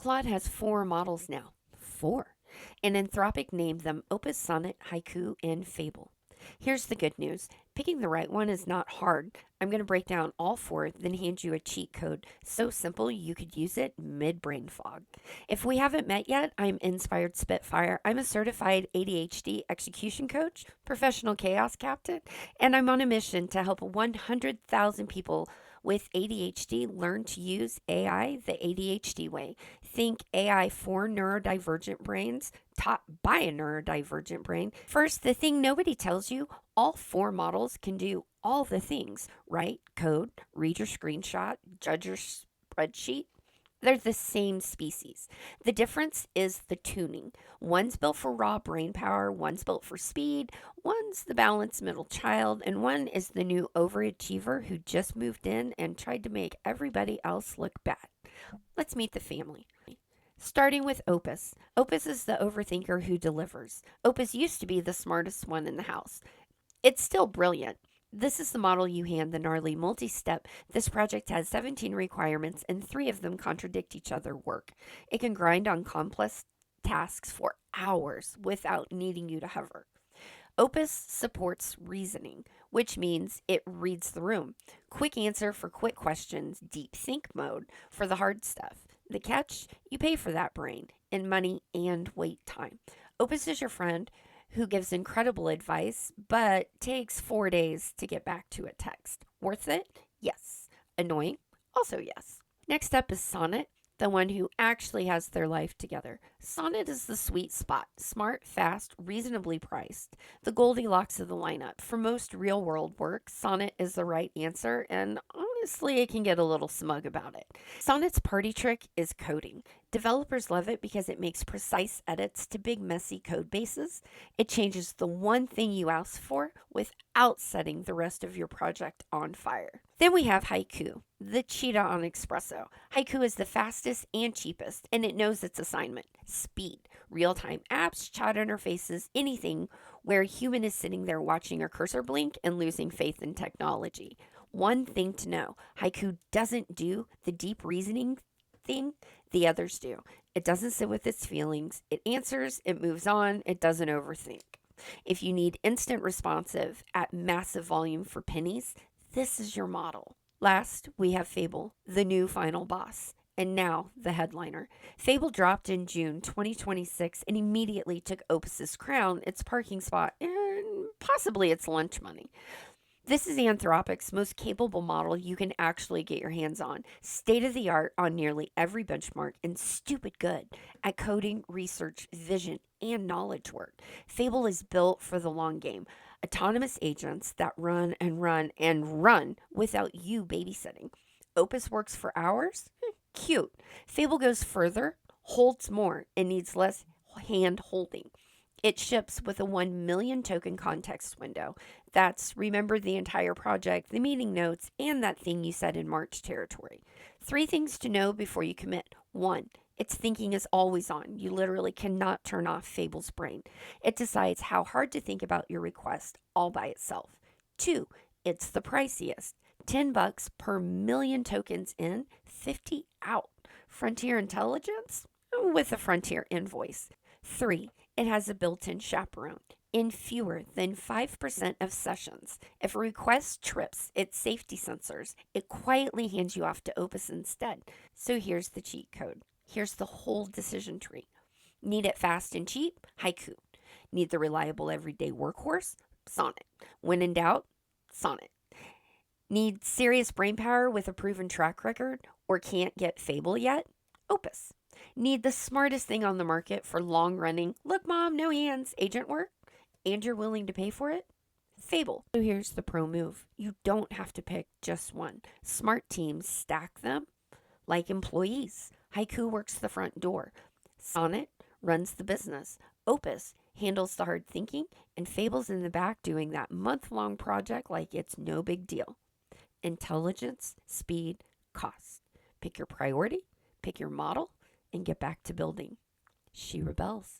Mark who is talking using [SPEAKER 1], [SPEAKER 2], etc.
[SPEAKER 1] Claude has 4 models now. 4. And Anthropic named them Opus, Sonnet, Haiku, and Fable. Here's the good news. Picking the right one is not hard. I'm going to break down all 4, then hand you a cheat code. So simple you could use it mid-brain fog. If we haven't met yet, I'm Inspired Spitfire. I'm a certified ADHD execution coach, professional chaos captain, and I'm on a mission to help 100,000 people with ADHD learn to use AI the ADHD way. Think AI for neurodivergent brains, taught by a neurodivergent brain. First, the thing nobody tells you, all 4 models can do all the things: write code, read your screenshot, judge your spreadsheet. They're the same species. The difference is the tuning. One's built for raw brain power, one's built for speed, one's the balanced middle child, and one is the new overachiever who just moved in and tried to make everybody else look bad. Let's meet the family. Starting with Opus. Opus is the overthinker who delivers. Opus used to be the smartest one in the house. It's still brilliant. This is the model you hand the gnarly multi-step. This project has 17 requirements and 3 of them contradict each other work. It can grind on complex tasks for hours without needing you to hover. Opus supports reasoning, which means it reads the room. Quick answer for quick questions, deep think mode for the hard stuff. The catch? You pay for that brain in money and wait time. Opus is your friend who gives incredible advice, but takes 4 days to get back to a text. Worth it? Yes. Annoying? Also yes. Next up is Sonnet, the one who actually has their life together. Sonnet is the sweet spot. Smart, fast, reasonably priced. The Goldilocks of the lineup. For most real-world work, Sonnet is the right answer, and honestly, it can get a little smug about it. Sonnet's party trick is coding. Developers love it because it makes precise edits to big, messy code bases. It changes the one thing you asked for without setting the rest of your project on fire. Then we have Haiku, the cheetah on espresso. Haiku is the fastest and cheapest, and it knows its assignment: speed. Real-time apps, chat interfaces, anything where a human is sitting there watching a cursor blink and losing faith in technology. One thing to know: Haiku doesn't do the deep reasoning thing the others do. It doesn't sit with its feelings. It answers, it moves on, it doesn't overthink. If you need instant responsive at massive volume for pennies, this is your model. Last, we have Fable, the new final boss, and now the headliner. Fable dropped in June 2026 and immediately took Opus's crown, its parking spot, and possibly its lunch money. This is Anthropic's most capable model you can actually get your hands on. State of the art on nearly every benchmark and stupid good at coding, research, vision, and knowledge work. Fable is built for the long game. Autonomous agents that run and run and run without you babysitting. Opus works for hours? Cute. Fable goes further, holds more, and needs less hand holding. It ships with a 1 million token context window. That's remember the entire project, the meeting notes, and that thing you said in March territory. 3 things to know before you commit. 1, its thinking is always on. You literally cannot turn off Fable's brain. It decides how hard to think about your request all by itself. 2, it's the priciest. $10 per million tokens in, 50 out. Frontier intelligence with a Frontier invoice. 3, it has a built-in chaperone in fewer than 5% of sessions. If a request trips its safety sensors, it quietly hands you off to Opus instead. So here's the cheat code. Here's the whole decision tree. Need it fast and cheap? Haiku. Need the reliable everyday workhorse? Sonnet. When in doubt? Sonnet. Need serious brain power with a proven track record or can't get Fable yet? Opus. Need the smartest thing on the market for long-running, look mom, no hands, agent work, and you're willing to pay for it? Fable. So here's the pro move. You don't have to pick just one. Smart teams stack them like employees. Haiku works the front door. Sonnet runs the business. Opus handles the hard thinking, and Fable's in the back doing that month-long project like it's no big deal. Intelligence, speed, cost. Pick your priority, pick your model, and get back to building. She rebels.